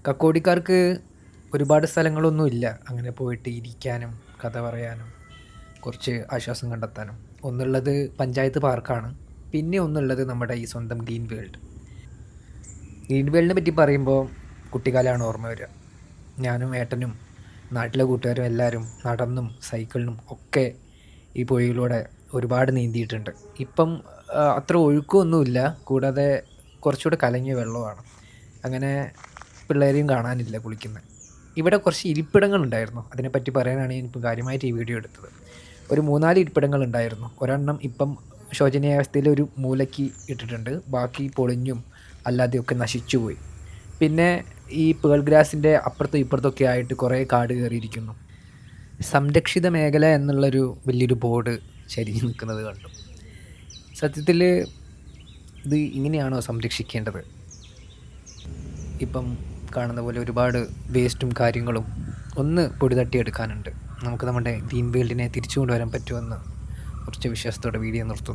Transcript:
കക്കോടിക്കാർക്ക് ഒരുപാട് സ്ഥലങ്ങളൊന്നുമില്ല അങ്ങനെ പോയിട്ട് ഇരിക്കാനും കഥ പറയാനും കുറച്ച് ആശ്വാസം കണ്ടെത്താനും. ഒന്നുള്ളത് പഞ്ചായത്ത് പാർക്കാണ്, പിന്നെ ഒന്നുള്ളത് നമ്മുടെ ഈ സ്വന്തം ഗ്രീൻ വേൾഡ്. ഗ്രീൻ വേൾഡിനെ പറ്റി പറയുമ്പോൾ കുട്ടിക്കാലമാണ് ഓർമ്മ വരിക. ഞാനും ഏട്ടനും നാട്ടിലെ കൂട്ടുകാരും എല്ലാവരും നടന്നും സൈക്കിളിനും ഒക്കെ ഈ പുഴയിലൂടെ ഒരുപാട് നീന്തിയിട്ടുണ്ട്. ഇപ്പം അത്ര ഒഴുക്കൊന്നുമില്ല, കൂടാതെ കുറച്ചുകൂടെ കലങ്ങിയ വെള്ളമാണ്. അങ്ങനെ പിള്ളേരെയും കാണാനില്ല കുളിക്കുന്നത്. ഇവിടെ കുറച്ച് ഇരിപ്പിടങ്ങളുണ്ടായിരുന്നു, അതിനെപ്പറ്റി പറയാനാണ് ഞാനിപ്പോൾ കാര്യമായിട്ട് ഈ വീഡിയോ എടുത്തത്. ഒരു 3-4 ഇരിപ്പിടങ്ങളുണ്ടായിരുന്നു. ഒരെണ്ണം ഇപ്പം ശോചനീയാവസ്ഥയിൽ ഒരു മൂലയ്ക്ക് ഇട്ടിട്ടുണ്ട്, ബാക്കി പൊളിഞ്ഞും അല്ലാതെയൊക്കെ നശിച്ചു പോയി. പിന്നെ ഈ പേൾ ഗ്രാസിൻ്റെ അപ്പുറത്തും ഇപ്പുറത്തൊക്കെ ആയിട്ട് കുറേ കാട് കയറിയിരിക്കുന്നു. സംരക്ഷിത മേഖല എന്നുള്ളൊരു വലിയൊരു ബോർഡ് ചരിഞ്ഞ് നിൽക്കുന്നത് കണ്ടു. സത്യത്തിൽ ഇത് ഇങ്ങനെയാണോ സംരക്ഷിക്കേണ്ടത്? ഇപ്പം കാണുന്ന പോലെ ഒരുപാട് വേസ്റ്റും കാര്യങ്ങളും ഒന്ന് പൊടി തട്ടിയെടുക്കാനുണ്ട്. നമുക്ക് നമ്മുടെ ഗ്രീൻ വേൾഡിനെ തിരിച്ചു കൊണ്ടുവരാൻ പറ്റുമെന്ന് കുറച്ച് വിശ്വാസത്തോടെ വീഡിയോ നിർത്തുന്നു.